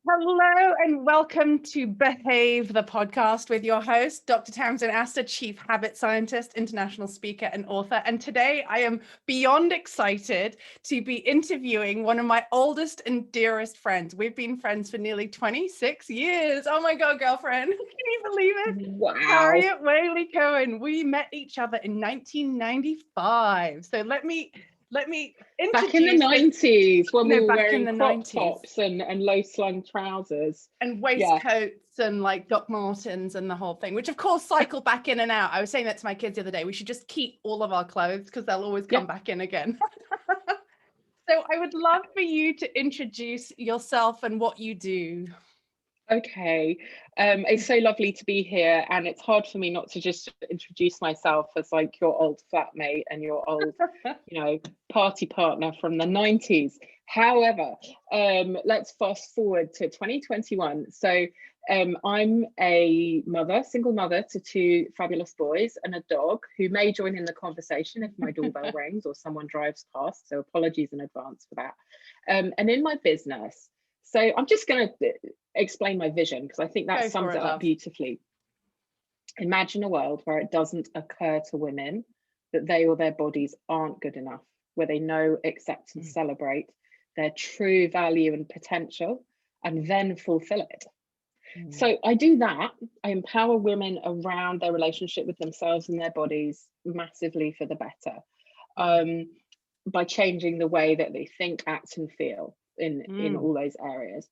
Hello and welcome to Behave, the podcast with your host, Dr. Tamsin Astor, Chief Habit Scientist, international speaker and author. And today I am beyond excited to be interviewing one of my oldest and dearest friends. We've been friends for nearly 26 years. Oh my God, girlfriend. Can you believe it? Wow. Harriet Waley-Cohen. We met each other in 1995. So let me introduce Back in the 90s when we were back wearing in the crop 90s. tops and low slung trousers. And waistcoats and like Doc Martens and the whole thing, which of course cycle back in and out. I was saying that to my kids the other day. We should just keep all of our clothes because they'll always come back in again. So I would love for you to introduce yourself and what you do. Okay. It's so lovely to be here, and it's hard for me not to just introduce myself as like your old flatmate and your old, party partner from the 90s. However, let's fast forward to 2021. So I'm a mother, single mother to two fabulous boys and a dog who may join in the conversation if my doorbell rings or someone drives past. So apologies in advance for that. And in my business, so I'm just going to explain my vision because I think that sums it up beautifully. Imagine a world where it doesn't occur to women that they or their bodies aren't good enough, where they know, accept and celebrate their true value and potential and then fulfill it. So I do that. I empower women around their relationship with themselves and their bodies massively for the better, by changing the way that they think, act and feel in all those areas.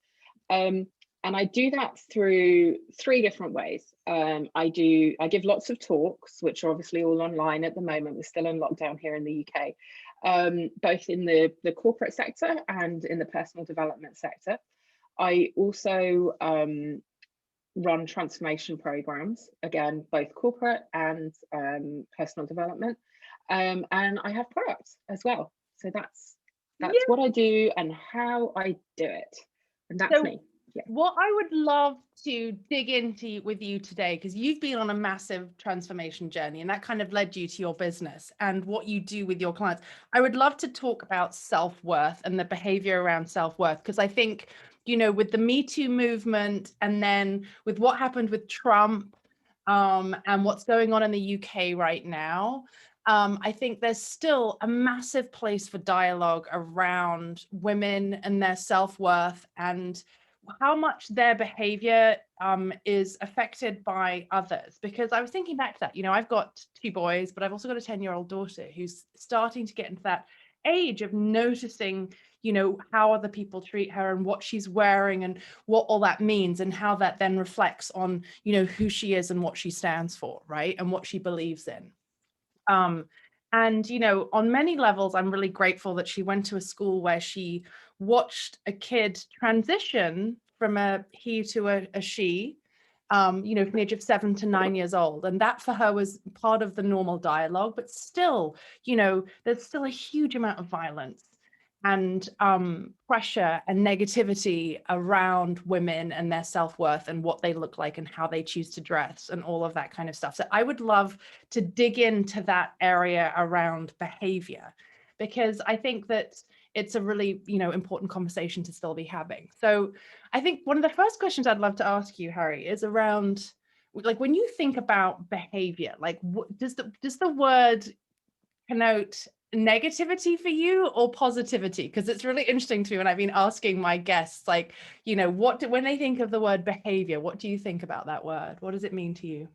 And I do that through three different ways. I give lots of talks, which are obviously all online at the moment. We're still in lockdown here in the UK, both in the corporate sector and in the personal development sector. I also run transformation programs, again, both corporate and personal development. And I have products as well. So that's what I do and how I do it. And that's me. Yeah. What I would love to dig into with you today, because you've been on a massive transformation journey and that kind of led you to your business and what you do with your clients. I would love to talk about self-worth and the behavior around self-worth, because I think, with the Me Too movement and then with what happened with Trump and what's going on in the UK right now, I think there's still a massive place for dialogue around women and their self-worth and how much their behavior is affected by others. Because I was thinking back to that, I've got two boys, but I've also got a 10-year-old daughter who's starting to get into that age of noticing, how other people treat her and what she's wearing and what all that means and how that then reflects on, who she is and what she stands for, right? And what she believes in. And, on many levels, I'm really grateful that she went to a school where she watched a kid transition from a he to a she, from the age of 7 to 9 years old. And that for her was part of the normal dialogue, but still, there's still a huge amount of violence and pressure and negativity around women and their self-worth and what they look like and how they choose to dress and all of that kind of stuff. So I would love to dig into that area around behavior, because I think that it's a really, important conversation to still be having. So I think one of the first questions I'd love to ask you, Harry, is around, like, when you think about behavior, like, what does the word connote negativity for you or positivity? Because it's really interesting to me when I've been asking my guests, like, when they think of the word behavior, what do you think about that word? What does it mean to you?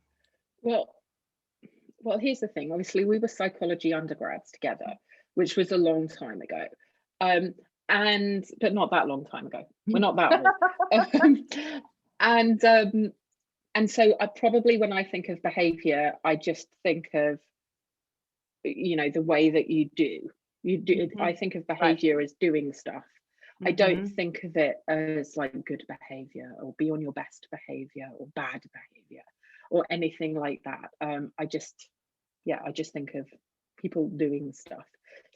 Well, here's the thing. Obviously, we were psychology undergrads together, which was a long time ago. But not that long time ago. We're not that old. And so I probably, when I think of behavior, I just think of, the way that you do. I think of behavior as doing stuff. I don't think of it as like good behavior or be on your best behavior or bad behavior or anything like that. I just think of people doing stuff.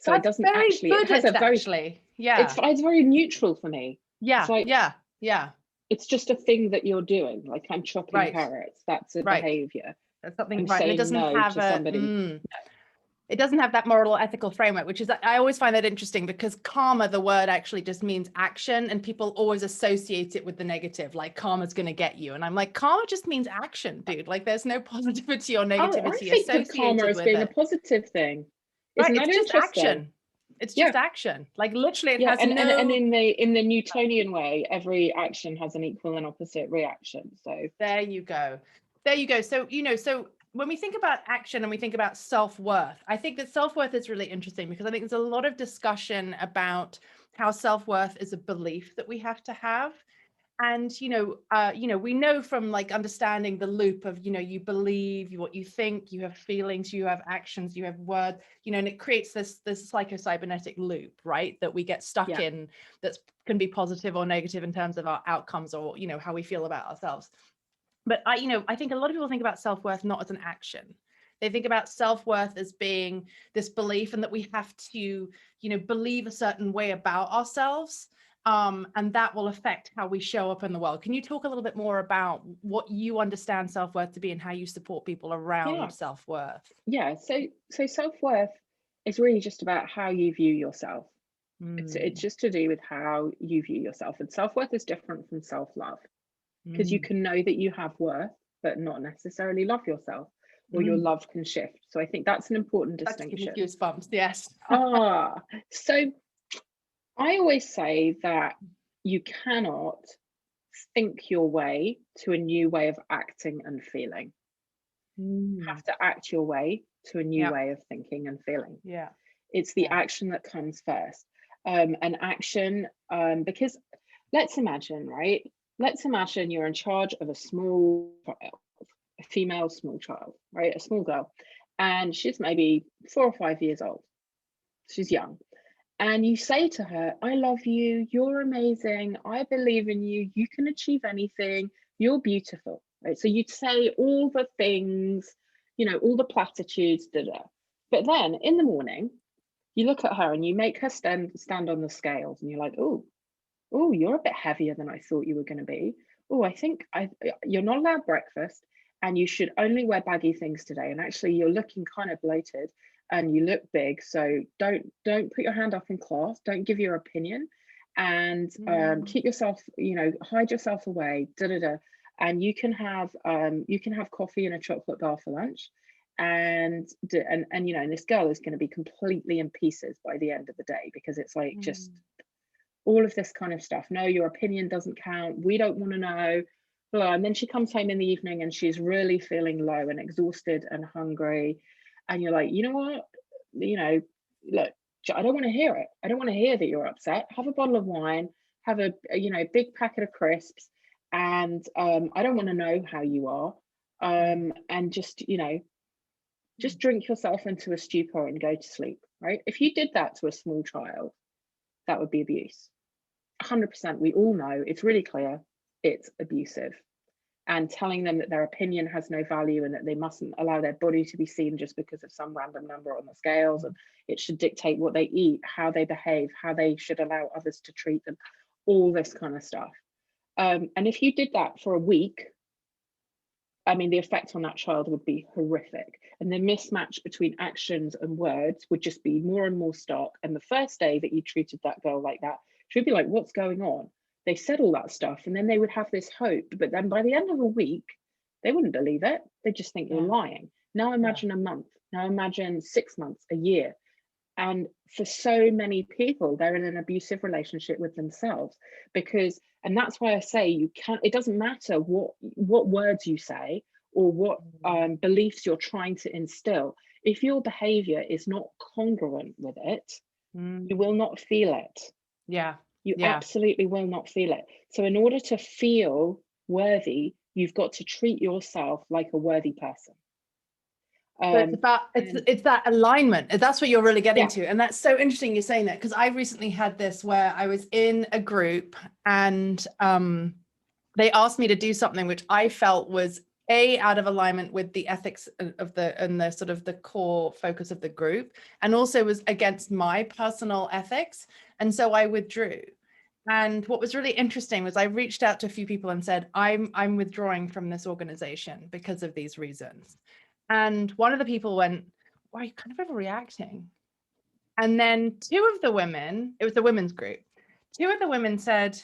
So That's it doesn't very actually, Buddhist, it has a very, it's very neutral for me. Yeah. It's like, yeah. It's just a thing that you're doing. Like, I'm chopping carrots. That's a behavior. That's something, I'm right. And it saying doesn't no have to somebody. No. it doesn't have that moral or ethical framework, which is, I always find that interesting, because karma, the word actually just means action, and people always associate it with the negative, like karma's going to get you. And I'm like, karma just means action, dude. Like there's no positivity or Oh, I negativity think of karma associated as with being a it. positive thing. Right? Isn't It's that just interesting? action. It's Yeah. just action. Like literally, it Yeah, has and no. and in the Newtonian way, every action has an equal and opposite reaction. So There you go. There you go. So, so when we think about action and we think about self-worth, I think that self-worth is really interesting, because I think there's a lot of discussion about how self-worth is a belief that we have to have. And, we know from like understanding the loop of, you believe what you think, you have feelings, you have actions, you have words, and it creates this psychocybernetic loop, right? That we get stuck yeah. in, that can be positive or negative in terms of our outcomes, or, how we feel about ourselves. But I think a lot of people think about self-worth not as an action. They think about self-worth as being this belief, and that we have to, believe a certain way about ourselves. And that will affect how we show up in the world. Can you talk a little bit more about what you understand self-worth to be, and how you support people around Yeah. self-worth? Yeah. So self-worth is really just about how you view yourself. It's just to do with how you view yourself. And self-worth is different from self-love, because you can know that you have worth, but not necessarily love yourself, or your love can shift. So I think that's an important That's giving me distinction. goosebumps. Yes. So I always say that you cannot think your way to a new way of acting and feeling. You have to act your way to a new Yeah. way of thinking and feeling. Yeah. It's the Yeah. action that comes first. An action, because let's imagine, right? Let's imagine you're in charge of a small child, a female small child, right? A small girl, and she's maybe 4 or 5 years old. She's young. And you say to her, I love you, you're amazing, I believe in you, you can achieve anything, you're beautiful, right? So you'd say all the things, all the platitudes, But then in the morning, you look at her and you make her stand on the scales, and you're like, oh, you're a bit heavier than I thought you were going to be. Oh, I think you're not allowed breakfast, and you should only wear baggy things today. And actually, you're looking kind of bloated, and you look big. So don't put your hand up in class. Don't give your opinion, and keep yourself, hide yourself away. And you can have coffee and a chocolate bar for lunch. And this girl is going to be completely in pieces by the end of the day, because it's like just all of this kind of stuff. No, your opinion doesn't count. We don't want to know. Blah. And then she comes home in the evening and she's really feeling low and exhausted and hungry. And you're like, you know what? Look, I don't want to hear it. I don't want to hear that you're upset. Have a bottle of wine, have a big packet of crisps. And I don't want to know how you are. And just drink yourself into a stupor and go to sleep, right? If you did that to a small child, that would be abuse. 100%. We all know, it's really clear, it's abusive. And telling them that their opinion has no value, and that they mustn't allow their body to be seen just because of some random number on the scales, and it should dictate what they eat, how they behave, how they should allow others to treat them, all this kind of stuff. And if you did that for a week, I mean, the effect on that child would be horrific. And the mismatch between actions and words would just be more and more stark. And the first day that you treated that girl like that, she'd be like, what's going on? They said all that stuff, and then they would have this hope. But then by the end of a week, they wouldn't believe it. They just think you're lying. Now imagine a month. Now imagine 6 months, a year. And for so many people, they're in an abusive relationship with themselves, and that's why I say it doesn't matter what words you say, or what beliefs you're trying to instill. If your behavior is not congruent with it, you will not feel it. Yeah. You absolutely will not feel it. So in order to feel worthy, you've got to treat yourself like a worthy person. But it's that alignment. That's what you're really getting to. And that's so interesting you're saying that, because I recently had this where I was in a group, and they asked me to do something which I felt was out of alignment with the ethics of the sort of the core focus of the group, and also was against my personal ethics. And so I withdrew. And what was really interesting was I reached out to a few people and said, I'm withdrawing from this organization because of these reasons. And one of the people went, why are you kind of overreacting? And then two of the women, it was a women's group, two of the women said,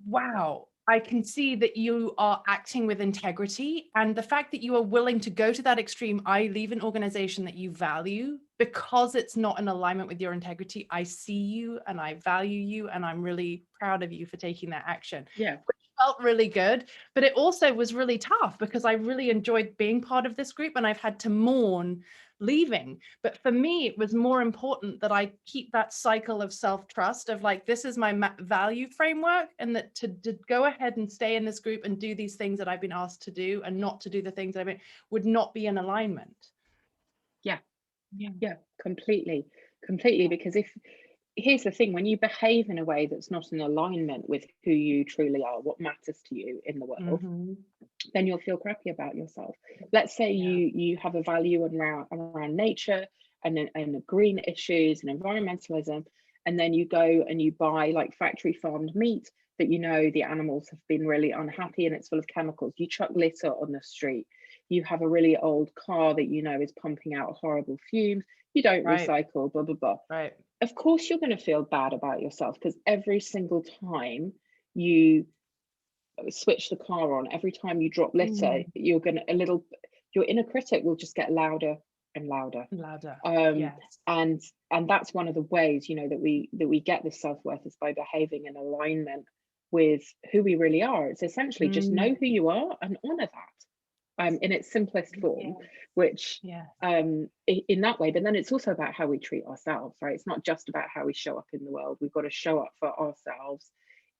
wow, I can see that you are acting with integrity. And the fact that you are willing to go to that extreme, I leave an organization that you value because it's not in alignment with your integrity. I see you and I value you, and I'm really proud of you for taking that action. Yeah. Which felt really good, but it also was really tough because I really enjoyed being part of this group and I've had to mourn leaving. But for me, it was more important that I keep that cycle of self-trust of like, this is my value framework, and that to go ahead and stay in this group and do these things that I've been asked to do and not to do the things would not be in alignment. Yeah, completely, because here's the thing, when you behave in a way that's not in alignment with who you truly are, what matters to you in the world, then you'll feel crappy about yourself. Let's say you have a value around nature and green issues and environmentalism, and then you go and you buy like factory farmed meat that the animals have been really unhappy and it's full of chemicals. You chuck litter on the street. You have a really old car that is pumping out horrible fumes. You don't recycle, blah, blah, blah. Right. Of course you're going to feel bad about yourself, because every single time you switch the car on, every time you drop litter, your inner critic will just get louder and louder. Yes. And that's one of the ways that we get this self-worth, is by behaving in alignment with who we really are. It's essentially just know who you are and honor that in its simplest form, which in that way. But then it's also about how we treat ourselves, right? It's not just about how we show up in the world. We've got to show up for ourselves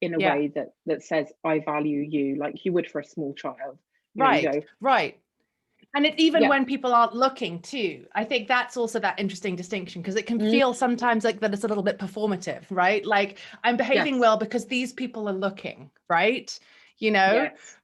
in a way that says, I value you, like you would for a small child. Right. And it's even when people aren't looking too. I think that's also that interesting distinction, because it can feel sometimes like that it's a little bit performative, right? Like, I'm behaving well because these people are looking, right?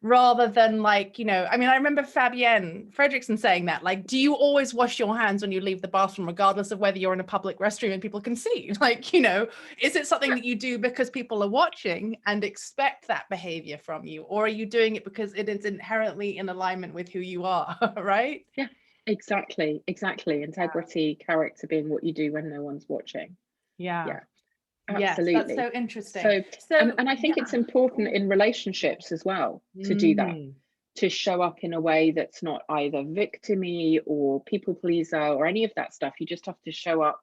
Rather than like, I mean, I remember Fabienne Fredrickson saying that, like, do you always wash your hands when you leave the bathroom, regardless of whether you're in a public restroom and people can see? Like, is it something that you do because people are watching and expect that behavior from you? Or are you doing it because it is inherently in alignment with who you are, right? Yeah, exactly. Integrity, character being what you do when no one's watching. Yeah. Absolutely. Yes, that's so interesting. So and I think it's important in relationships as well to do that, to show up in a way that's not either victimy or people pleaser or any of that stuff. You just have to show up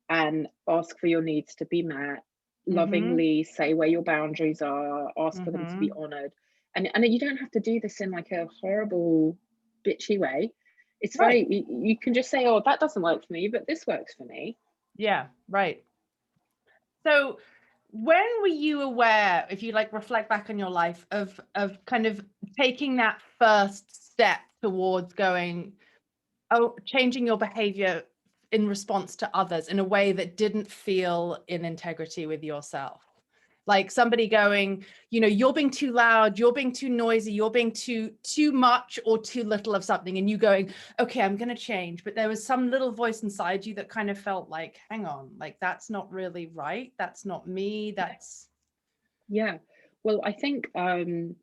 and ask for your needs to be met, lovingly say where your boundaries are, ask for them to be honored. And you don't have to do this in like a horrible, bitchy way. It's very, you can just say, oh, that doesn't work for me, but this works for me. Yeah, right. So when were you aware, if you like reflect back on your life, of kind of taking that first step towards changing your behavior in response to others in a way that didn't feel in integrity with yourself? Like somebody going, you're being too loud, you're being too noisy, you're being too much or too little of something, and you going, okay, I'm going to change. But there was some little voice inside you that kind of felt like, hang on, like that's not really right. That's not me. That's. Yeah. Well, I think, and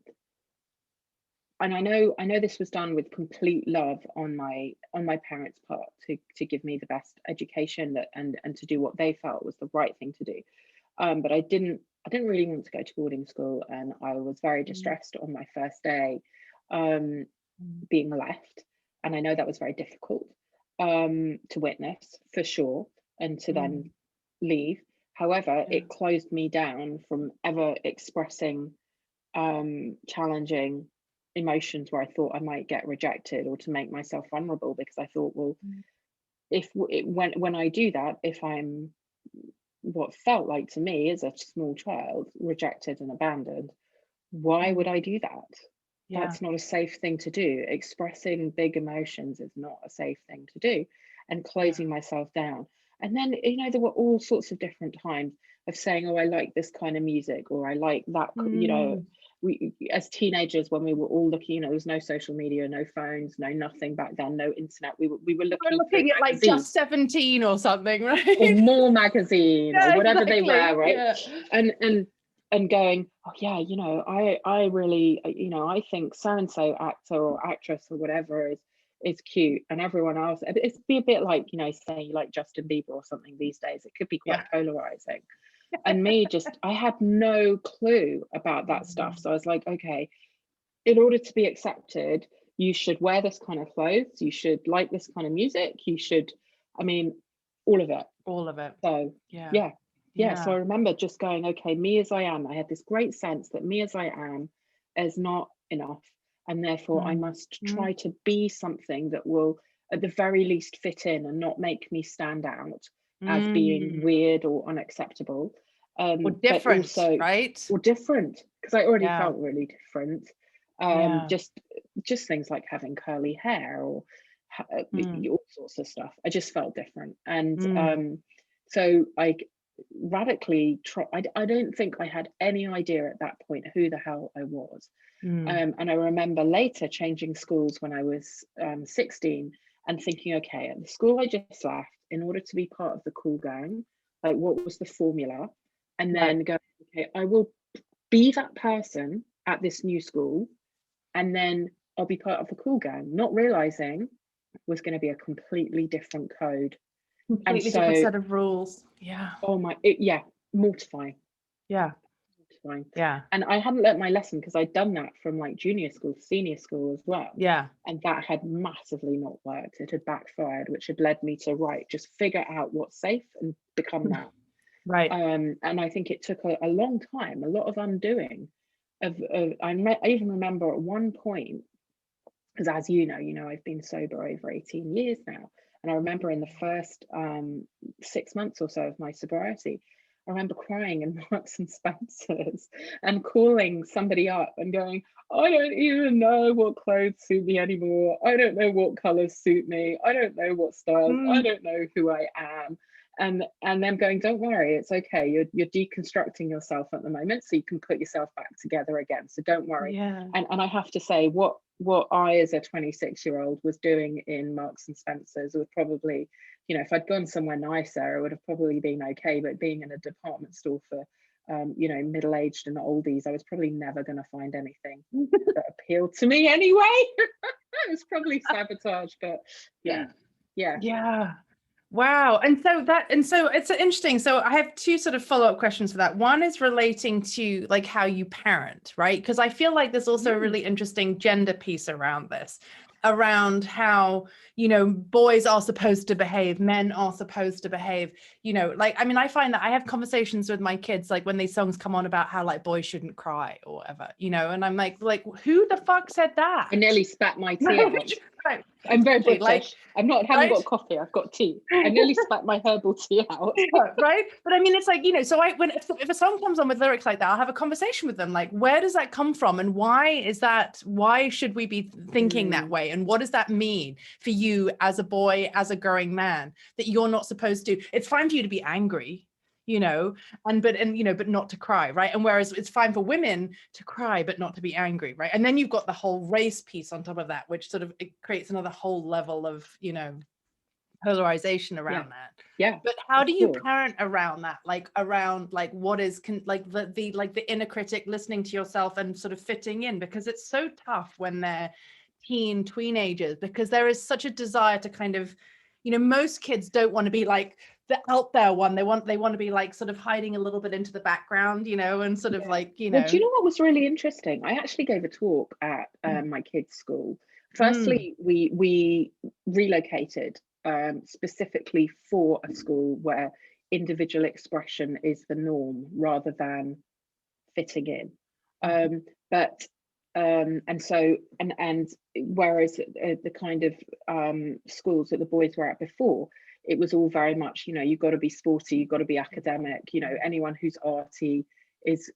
I know this was done with complete love on my parents' part to give me the best education and to do what they felt was the right thing to do. But I didn't really want to go to boarding school, and I was very distressed on my first day being left. And I know that was very difficult to witness, for sure, and to then leave. However, it closed me down from ever expressing challenging emotions where I thought I might get rejected, or to make myself vulnerable, because I thought, well, when I do that, if I'm what felt like to me as a small child rejected and abandoned, why would I do that? That's not a safe thing to do. Expressing big emotions is not a safe thing to do, and closing myself down. And then there were all sorts of different times of saying, oh, I like this kind of music, or I like that. We as teenagers, when we were all looking, there was no social media, no phones, no nothing back then, no internet. We were looking at like Just 17 or something, right? Or More magazine, or whatever they were, right? And going, oh yeah, I really, I think so and so actor or actress or whatever is cute, and everyone else, it's be a bit like, you know, saying you like Justin Bieber or something these days. It could be quite polarizing. And me, just, I had no clue about that stuff. So I was like, okay, in order to be accepted, you should wear this kind of clothes, you should like this kind of music, you should, I mean, all of it. So yeah. So I remember just going, okay, me as I am, I had this great sense that me as I am is not enough, and therefore I must try to be something that will at the very least fit in and not make me stand out as being weird or unacceptable, or different, but also, right? or different, because I already felt really different. Just things like having curly hair, or all sorts of stuff. I just felt different. And so I radically I don't think I had any idea at that point who the hell I was. And I remember later changing schools when I was 16 and thinking, okay, at the school I just left, in order to be part of the cool gang, like, what was the formula? And then go, okay, I will be that person at this new school, and then I'll be part of the cool gang, not realizing was going to be a completely different code, completely different set of rules. Oh my, mortifying. Mortifying. And I hadn't learnt my lesson, because I'd done that from like junior school to senior school as well. And that had massively not worked. It had backfired, which had led me to just figure out what's safe and become that. And I think it took a long time, a lot of undoing. I even remember at one point, because as you know, I've been sober over 18 years now. And I remember in the first 6 months or so of my sobriety, I remember crying in Marks and Spencer's and calling somebody up and going, I don't even know what clothes suit me anymore. I don't know what colors suit me. I don't know what styles. I don't know who I am. And them going, don't worry, it's okay. You're deconstructing yourself at the moment, so you can put yourself back together again. So don't worry. And I have to say, what I, as a 26-year-old, was doing in Marks and Spencer's would probably, you know, if I'd gone somewhere nicer, it would have probably been okay. But being in a department store for, you know, middle-aged and oldies, I was probably never going to find anything that appealed to me anyway. It was probably sabotage, but yeah. Wow. And so it's interesting. So I have two sort of follow-up questions for that. One is relating to like how you parent, right? Because I feel like there's also a really interesting gender piece around this, around how, you know, boys are supposed to behave, men are supposed to behave, you know, like, I mean, I find that I have conversations with my kids, like when these songs come on about how like boys shouldn't cry or whatever, you know, and I'm like, who the fuck said that? I nearly spat my tea out. I'm very British. Like, haven't got coffee, I've got tea. I nearly spat my herbal tea out. Right. But I mean, it's like, you know, so if a song comes on with lyrics like that, I'll have a conversation with them. Like, where does that come from? And why should we be thinking that way? And what does that mean for you as a boy, as a growing man, that you're not supposed to, it's fine for you to be angry, you know, but not to cry, right? And whereas it's fine for women to cry, but not to be angry, right? And then you've got the whole race piece on top of that, which sort of, it creates another whole level of, you know, polarization around that. But how do you parent around that? Like around like what is the inner critic, listening to yourself and sort of fitting in, because it's so tough when they're teenagers, because there is such a desire to kind of, you know, most kids don't want to be like the out there one. They want to be like sort of hiding a little bit into the background, you know, and sort of like, you know. Well, do you know what was really interesting? I actually gave a talk at my kids' school. Firstly, we relocated specifically for a school where individual expression is the norm rather than fitting in. And whereas the kind of schools that the boys were at before, it was all very much, you know, you've got to be sporty, you've got to be academic, you know, anyone who's arty is,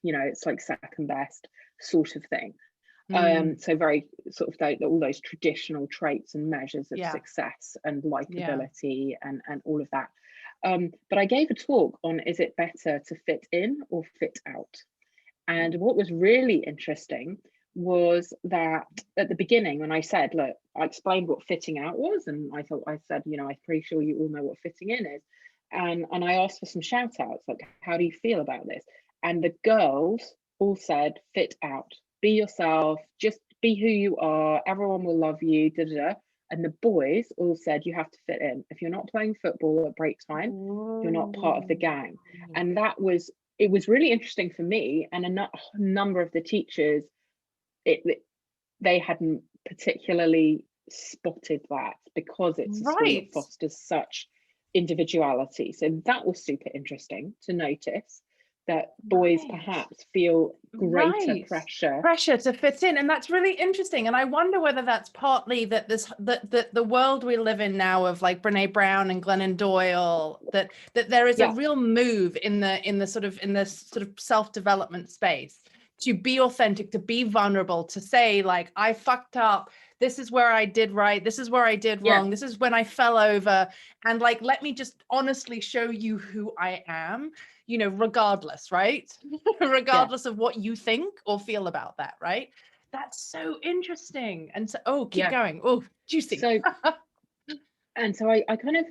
you know, it's like second best sort of thing. So very sort of all those traditional traits and measures of success and likability and all of that. But I gave a talk on, is it better to fit in or fit out? And what was really interesting was that at the beginning, when I said, look, I explained what fitting out was, and I said, you know, I'm pretty sure you all know what fitting in is. And I asked for some shout outs, like, how do you feel about this? And the girls all said, fit out, be yourself, just be who you are, everyone will love you, da da da. And the boys all said, you have to fit in. If you're not playing football at break time, you're not part of the gang. And it was really interesting for me, and a number of the teachers, they hadn't particularly spotted that, because it's a school that fosters such individuality. So that was super interesting to notice, that boys perhaps feel greater pressure to fit in. And that's really interesting. And I wonder whether that's partly that the world we live in now of like Brene Brown and Glennon Doyle, that there is a real move in this sort of self-development space to be authentic, to be vulnerable, to say like, I fucked up, this is where I did right, this is where I did wrong, this is when I fell over, and like, let me just honestly show you who I am, you know, regardless, right? Regardless of what you think or feel about that, right? That's so interesting. And so, keep going. Oh, juicy. So, and so I kind of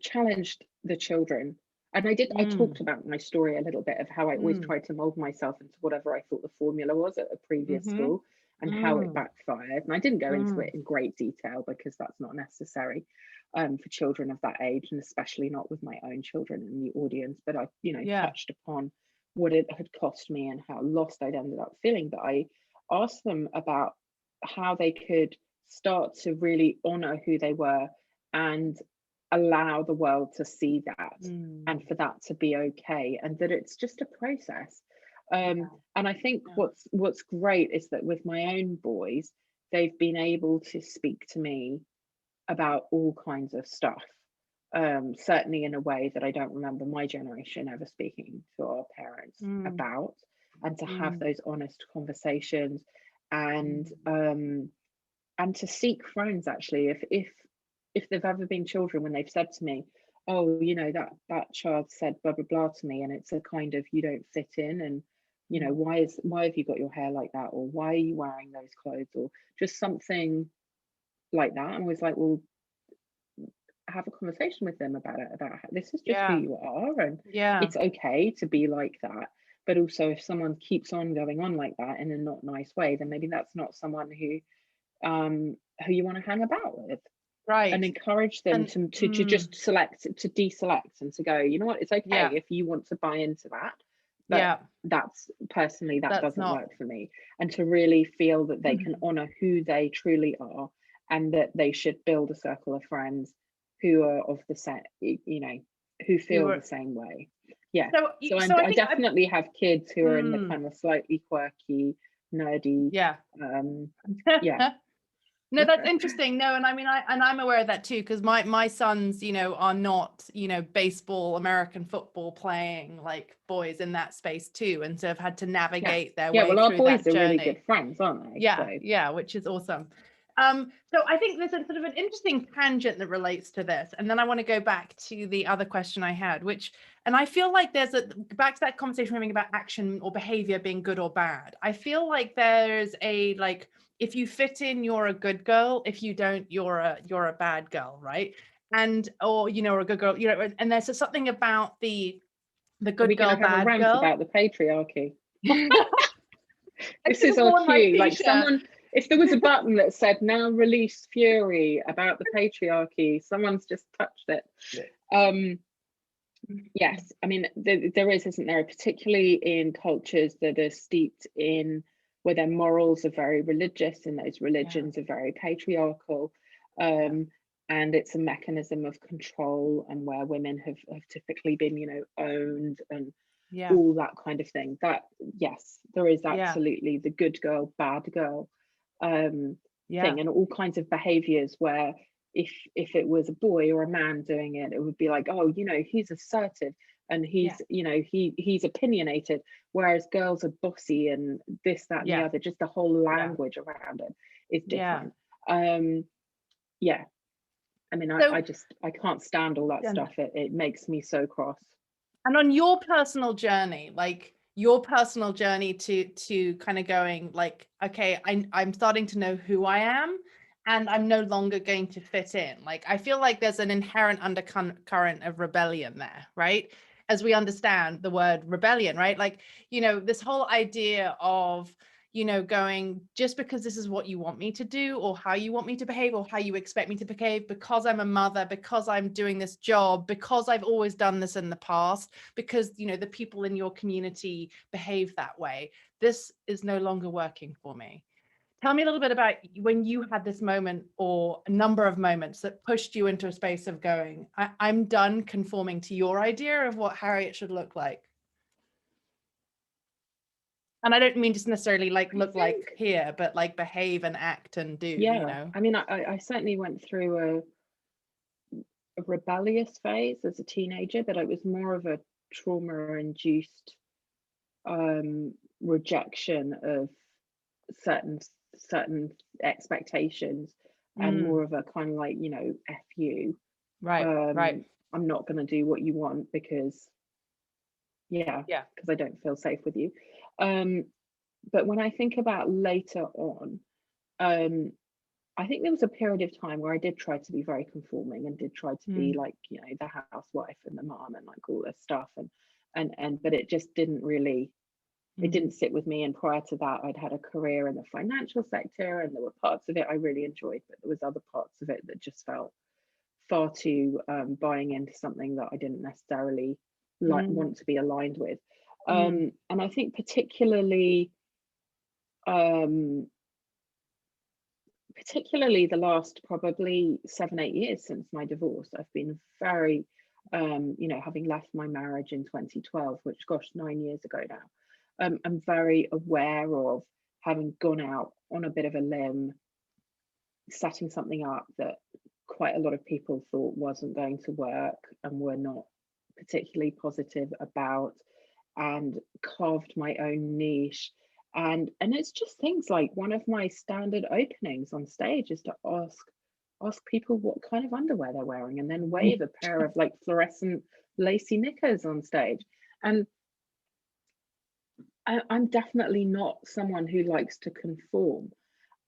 challenged the children. And I talked about my story a little bit of how I always tried to mold myself into whatever I thought the formula was at a previous school, and how it backfired. And I didn't go into it in great detail, because that's not necessary for children of that age, and especially not with my own children in the audience. But I, touched upon what it had cost me and how lost I'd ended up feeling. But I asked them about how they could start to really honor who they were, and allow the world to see that, and for that to be okay, and that it's just a process. And I think what's great is that with my own boys, they've been able to speak to me about all kinds of stuff, certainly in a way that I don't remember my generation ever speaking to our parents about, and to have those honest conversations, and to seek friends, actually, if they've ever been children, when they've said to me, oh, that child said blah blah blah to me, and it's a kind of, you don't fit in, and why have you got your hair like that, or why are you wearing those clothes, or just something like that. I'm always like, well, have a conversation with them about this is just who you are, and it's okay to be like that. But also, if someone keeps on going on like that in a not nice way, then maybe that's not someone who you want to hang about with. Right. And encourage them to just deselect, and to go, you know what, it's okay if you want to buy into that, but that's personally, that doesn't work for me. And to really feel that they can honor who they truly are, and that they should build a circle of friends who are of the same, who feel the same way. I definitely have kids who are in the kind of slightly quirky, nerdy No, that's interesting. No, and I mean, I'm aware of that too, because my sons, are not, baseball, American football playing like boys in that space too, and so have had to navigate their way well, our through boys that are journey. really good friends, aren't they? Yeah, which is awesome. So I think there's a sort of an interesting tangent that relates to this, and then I want to go back to the other question I had, and I feel like there's back to that conversation we're having about action or behavior being good or bad. I feel like there's if you fit in, you're a good girl. If you don't, you're a bad girl, right? And or a good girl, and there's something about the good girl, bad girl about the patriarchy. This is our cue. Like, someone, if there was a button that said now release fury about the patriarchy, someone's just touched it. Yes, I mean, there is, isn't there, particularly in cultures that are steeped in, where their morals are very religious, and those religions are very patriarchal, and it's a mechanism of control, and where women have typically been, owned, and all that kind of thing. That, yes, there is absolutely the good girl, bad girl thing, and all kinds of behaviors where if it was a boy or a man doing it, it would be like, oh, he's assertive, and he's he's opinionated, whereas girls are bossy and this, that, and the other. Just the whole language around it is different. I mean, I can't stand all that stuff. It makes me so cross. And on your personal journey, to kind of going like, okay, I'm starting to know who I am, and I'm no longer going to fit in. Like, I feel like there's an inherent undercurrent of rebellion there, right? As we understand the word rebellion, right? Like, this whole idea of, you know, going, just because this is what you want me to do, or how you want me to behave, or how you expect me to behave, because I'm a mother, because I'm doing this job, because I've always done this in the past, because, you know, the people in your community behave that way. This is no longer working for me. Tell me a little bit about when you had this moment, or a number of moments, that pushed you into a space of going, I'm done conforming to your idea of what Harriet should look like. And I don't mean just necessarily like look like here, but like behave and act and do, you know? I mean, I certainly went through a rebellious phase as a teenager, but it was more of a trauma-induced rejection of certain expectations, and more of a kind of like, you know, F you. Right. I'm not going to do what you want because because I don't feel safe with you. But when I think about later on, I think there was a period of time where I did try to be very conforming, and did try to be like, you know, the housewife and the mom and like all this stuff, and but it just didn't really, it didn't sit with me. And prior to that, I'd had a career in the financial sector, and there were parts of it I really enjoyed, but there was other parts of it that just felt far too buying into something that I didn't necessarily want to be aligned with. And I think particularly the last probably 7-8 years since my divorce, I've been very you know, having left my marriage in 2012, which, gosh, 9 years ago now, I'm very aware of having gone out on a bit of a limb, setting something up that quite a lot of people thought wasn't going to work and were not particularly positive about, and carved my own niche. And it's just things like, one of my standard openings on stage is to ask people what kind of underwear they're wearing, and then wave a pair of like fluorescent lacy knickers on stage. And I'm definitely not someone who likes to conform.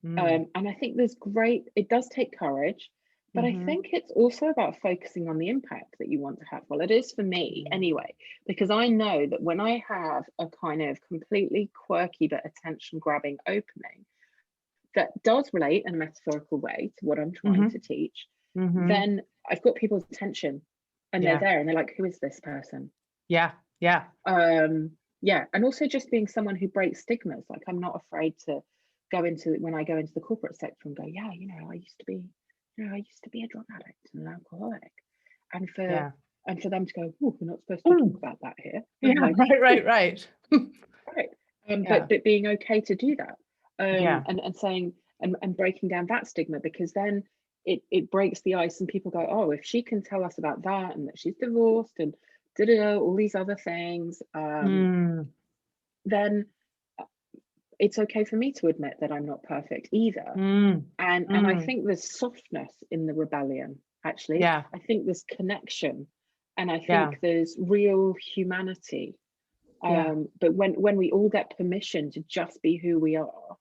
And I think it does take courage, but I think it's also about focusing on the impact that you want to have. Well, it is for me anyway, because I know that when I have a kind of completely quirky but attention grabbing opening that does relate in a metaphorical way to what I'm trying to teach, then I've got people's attention, and they're there, and they're like, who is this person? And also just being someone who breaks stigmas. Like, I'm not afraid to when I go into the corporate sector and go, yeah, you know, I used to be a drug addict and an alcoholic, and for them to go, oh, we're not supposed to talk about that here. Like, right. But being okay to do that, and saying, and breaking down that stigma, because then it breaks the ice, and people go, oh, if she can tell us about that, and that she's divorced, and all these other things, then it's okay for me to admit that I'm not perfect either. And I think there's softness in the rebellion, actually. I think there's connection, and I think there's real humanity. But when we all get permission to just be who we are,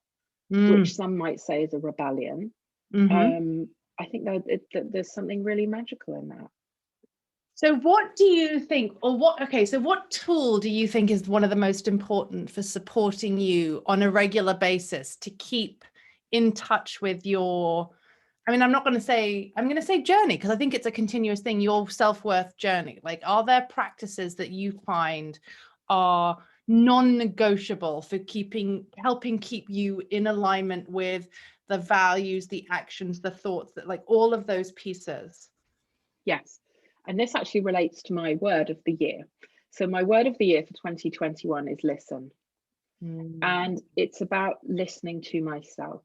which some might say is a rebellion, I think that there's something really magical in that. So what do you think, or what tool do you think is one of the most important for supporting you on a regular basis to keep in touch with your, I mean, I'm going to say journey, because I think it's a continuous thing, your self-worth journey. Like, are there practices that you find are non-negotiable for helping keep you in alignment with the values, the actions, the thoughts, that like all of those pieces? Yes. And this actually relates to my word of the year. So my word of the year for 2021 is listen. And it's about listening to myself,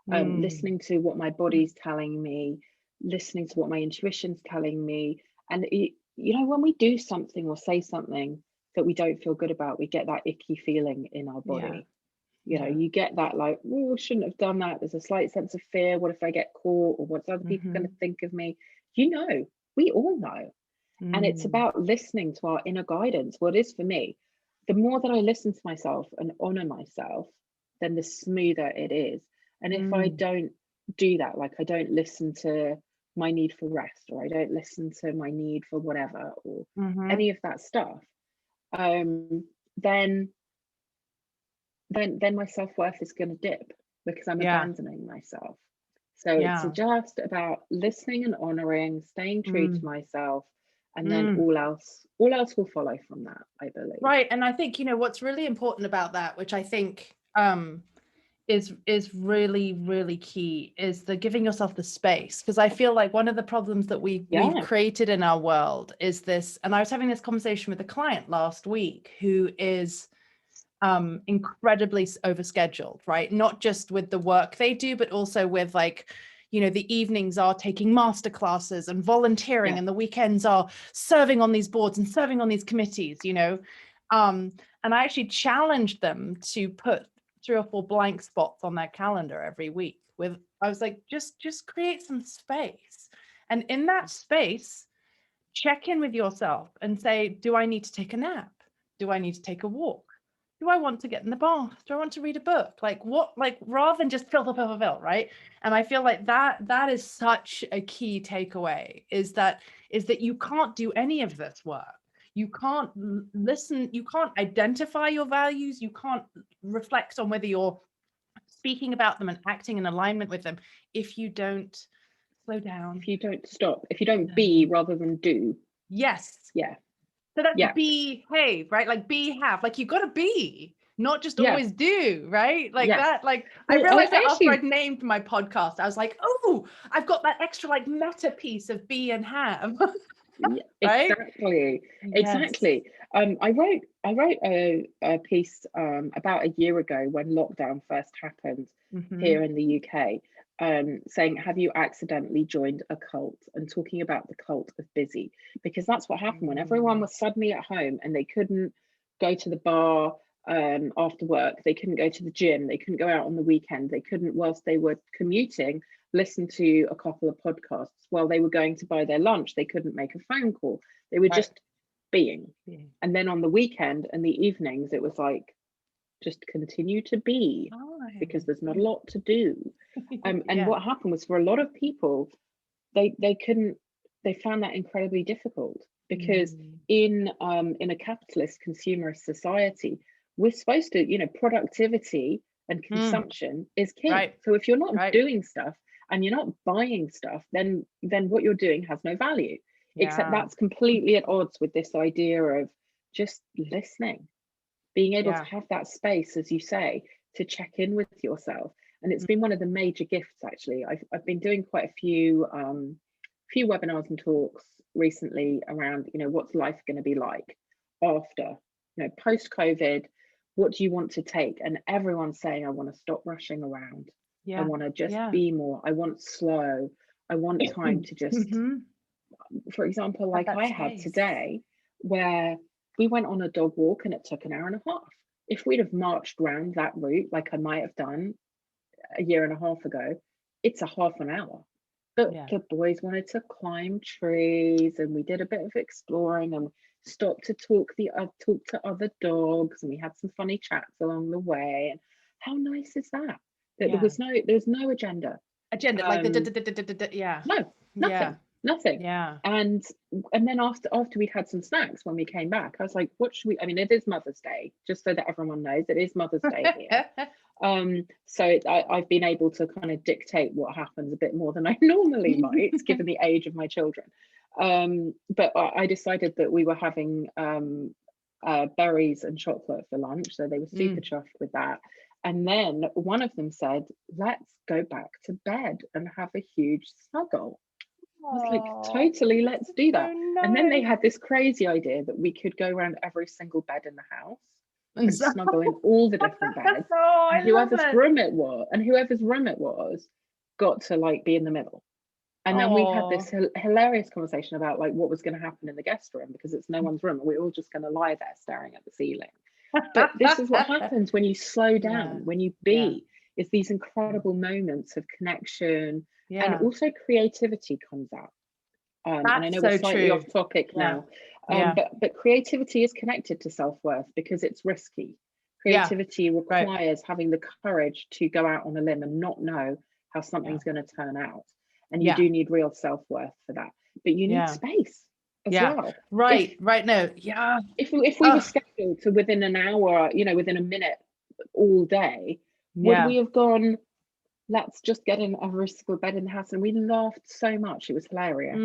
listening to what my body's telling me, listening to what my intuition's telling me. And you know, when we do something or say something that we don't feel good about, we get that icky feeling in our body. You know, you get that like, oh, I shouldn't have done that. There's a slight sense of fear. What if I get caught? Or what's other people going to think of me? You know, we all know. And it's about listening to our inner guidance. What is for me, the more that I listen to myself and honor myself, then the smoother it is. And if I don't do that, like I don't listen to my need for rest, or I don't listen to my need for whatever, or any of that stuff, then then my self-worth is going to dip because I'm abandoning myself. So it's just about listening and honoring, staying true to myself, and then all else will follow from that, I believe. Right. And I think, what's really important about that, which I think is really, really key, is the giving yourself the space. Because I feel like one of the problems that we've created in our world is this, and I was having this conversation with a client last week who is incredibly overscheduled, right? Not just with the work they do, but also with like, the evenings are taking master classes and volunteering, and the weekends are serving on these boards and serving on these committees, and I actually challenged them to put 3 or 4 blank spots on their calendar every week. I was like, just create some space, and in that space, check in with yourself and say, do I need to take a nap? Do I need to take a walk? Do I want to get in the bath? Do I want to read a book? Like what, like rather than just fill, right? And I feel like that is such a key takeaway, is that you can't do any of this work. You can't listen, you can't identify your values, you can't reflect on whether you're speaking about them and acting in alignment with them if you don't slow down. If you don't stop, if you don't be rather than do. Yes. Yeah. So that's behave, right? Like be, have, like you got to be, not just always do, right? Like that, like I realized that after I'd named my podcast, I was like, oh, I've got that extra like meta piece of be and have. Right? Exactly. I wrote a piece about a year ago when lockdown first happened here in the UK, saying, have you accidentally joined a cult, and talking about the cult of busy, because that's what happened when everyone was suddenly at home and they couldn't go to the bar after work, they couldn't go to the gym, they couldn't go out on the weekend, they couldn't, whilst they were commuting, listen to a couple of podcasts. While they were going to buy their lunch, they couldn't make a phone call. They were just being. And then on the weekend and the evenings, it was like, just continue to be, because there's not a lot to do. And what happened was, for a lot of people, they found that incredibly difficult, because in a capitalist consumerist society, we're supposed to, productivity and consumption is king. So if you're not doing stuff and you're not buying stuff, then what you're doing has no value. Except that's completely at odds with this idea of just listening, being able to have that space, as you say, to check in with yourself. And it's been one of the major gifts, actually. I've been doing quite a few webinars and talks recently around, what's life going to be like after, post-COVID. What do you want to take? And everyone's saying, I want to stop rushing around. I want to just be more. I want slow. I want time to just, for example, like I had today, where we went on a dog walk and it took an hour and a half. If we'd have marched around that route, like I might have done a year and a half ago, it's a half an hour. But the boys wanted to climb trees, and we did a bit of exploring, and stopped to talk to other dogs, and we had some funny chats along the way. And how nice is that? That there was no agenda. Like nothing. And then after we'd had some snacks, when we came back, I was like, what should we, I mean, it is Mother's Day, just so that everyone knows, it is Mother's Day here. So I've been able to kind of dictate what happens a bit more than I normally might, given the age of my children. But I decided that we were having berries and chocolate for lunch, so they were super chuffed with that. And then one of them said, let's go back to bed and have a huge snuggle. I was like, totally, let's do that. And then they had this crazy idea that we could go around every single bed in the house and snuggle in all the different beds. And whoever's room it was got to like be in the middle. And then we had this hilarious conversation about like what was going to happen in the guest room, because it's no one's room and we're all just going to lie there staring at the ceiling. But this is what happens when you slow down, when you be, is these incredible moments of connection, and also creativity comes out. And I know we're slightly off topic now, but creativity is connected to self-worth because it's risky. Creativity requires having the courage to go out on a limb and not know how something's going to turn out. And you do need real self-worth for that, but you need space as well. If we were scheduled to within an hour, within a minute, all day, would Yeah. we have gone, let's just get in every single bed in the house? And we laughed so much. It was hilarious.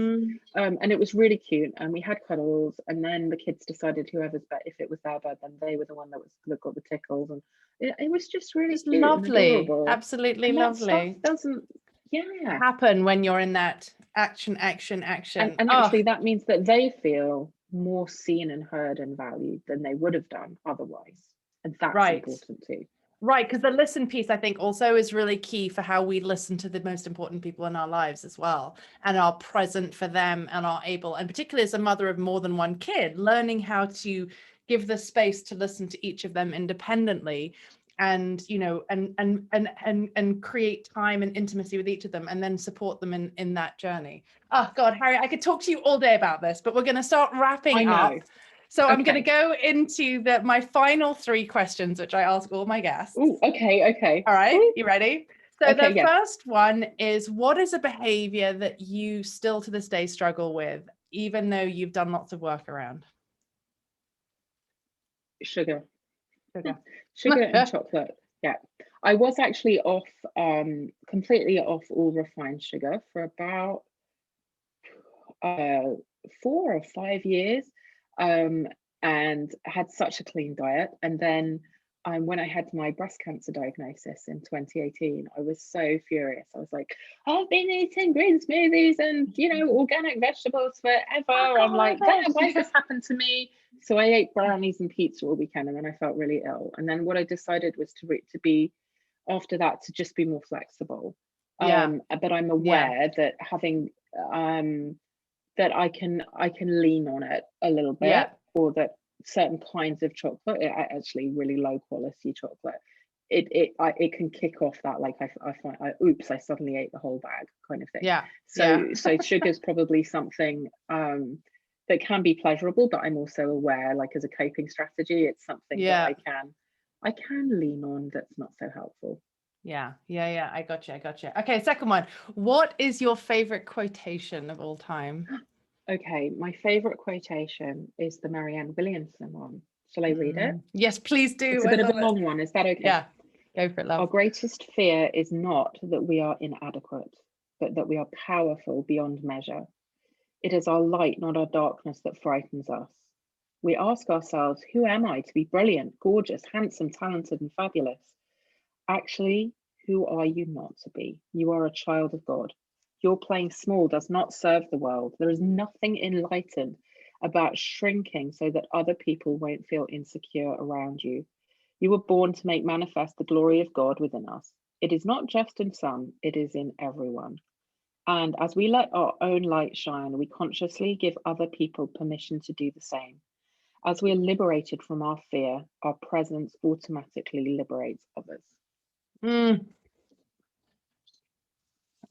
And it was really cute. And we had cuddles. And then the kids decided whoever's bed, if it was their bed, then they were the one that got the tickles. And it was just really It's cute lovely. and adorable. Absolutely And that lovely. stuff doesn't happen when you're in that action. And actually that means that they feel more seen and heard and valued than they would have done otherwise. And that's important too. Right, because the listen piece, I think, also is really key for how we listen to the most important people in our lives as well, and are present for them, and are able, and particularly as a mother of more than one kid, learning how to give the space to listen to each of them independently, and and create time and intimacy with each of them, and then support them in that journey. Oh God, Harriet, I could talk to you all day about this, but we're going to start wrapping up. So I'm going to go into my final 3 questions, which I ask all my guests. Ooh, okay. All right, you ready? So the first one is, what is a behavior that you still to this day struggle with, even though you've done lots of work around? Sugar and chocolate. Yeah. I was actually off, completely off all refined sugar for about 4 or 5 years. And had such a clean diet. And then when I had my breast cancer diagnosis in 2018, I was so furious. I was like, I've been eating green smoothies and organic vegetables forever. I'm like, why has this happened to me? So I ate brownies and pizza all weekend, and then I felt really ill. And then what I decided was to be after that to just be more flexible. But I'm aware that having that I can lean on it a little bit, or that certain kinds of chocolate, actually really low quality chocolate, it can kick off that, like I find, oops, I suddenly ate the whole bag kind of thing. So sugar is probably something that can be pleasurable, but I'm also aware, like as a coping strategy, it's something that I can lean on that's not so helpful. Yeah. I got you. Okay, second one. What is your favorite quotation of all time? Okay, my favorite quotation is the Marianne Williamson one. Shall I read it? Yes, please do. It's a bit of a long one. Is that okay? Yeah, go for it, love. Our greatest fear is not that we are inadequate, but that we are powerful beyond measure. It is our light, not our darkness, that frightens us. We ask ourselves, who am I to be brilliant, gorgeous, handsome, talented, and fabulous? Actually, who are you not to be? You are a child of God. Your playing small does not serve the world. There is nothing enlightened about shrinking so that other people won't feel insecure around you. You were born to make manifest the glory of God within us. It is not just in some, it is in everyone. And as we let our own light shine, we consciously give other people permission to do the same. As we are liberated from our fear, our presence automatically liberates others.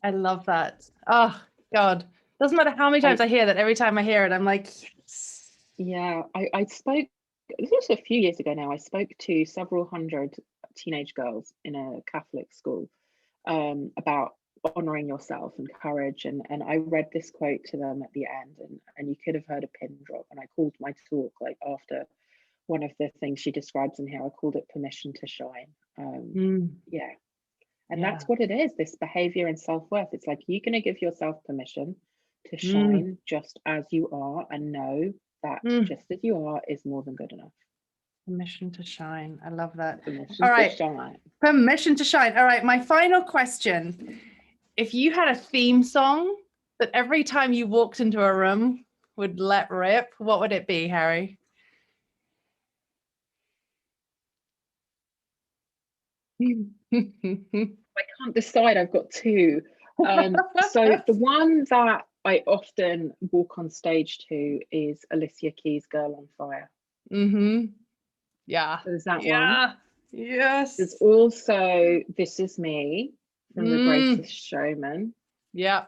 I love that. Oh God, doesn't matter how many times I hear that. Every time I hear it, I'm like, yes. Yeah, I spoke, this was a few years ago now, I spoke to several hundred teenage girls in a Catholic school about honoring yourself and courage, and I read this quote to them at the end, and you could have heard a pin drop. And I called my talk, like after one of the things she describes in here, I called it permission to shine. And that's what it is, this behavior and self-worth. It's like, you're going to give yourself permission to shine just as you are, and know that just as you are is more than good enough. Permission to shine. I love that. Permission to shine. Permission to shine. All right, my final question. If you had a theme song that every time you walked into a room would let rip, what would it be, Harry? I can't decide. I've got two. So the one that I often walk on stage to is Alicia Keys' "Girl on Fire." Yeah. So there's that one. Yes. There's also "This Is Me" from The Greatest Showman. Yeah.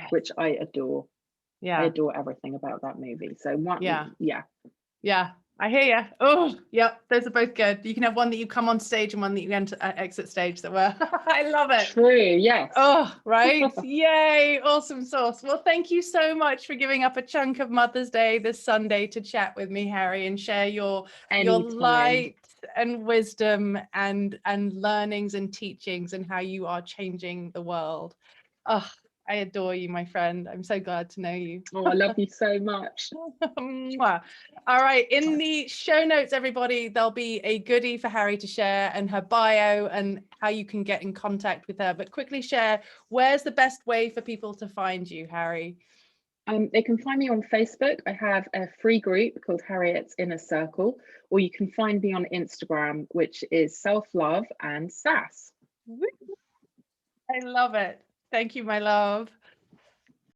Which I adore. Yeah. I adore everything about that movie. So one. Yeah. I hear you. Oh, yep. Those are both good. You can have one that you come on stage and one that you enter exit stage. That were. I love it. True. Yes. Oh, right. Yay. Awesome sauce. Well, thank you so much for giving up a chunk of Mother's Day this Sunday to chat with me, Harry, and share your light and wisdom and learnings and teachings and how you are changing the world. Oh, I adore you, my friend. I'm so glad to know you. Oh, I love you so much. Mwah. All right, in the show notes, everybody, there'll be a goodie for Harry to share and her bio and how you can get in contact with her. But quickly share, where's the best way for people to find you, Harry? They can find me on Facebook. I have a free group called Harriet's Inner Circle, or you can find me on Instagram, which is self-love and sass. I love it. Thank you, my love.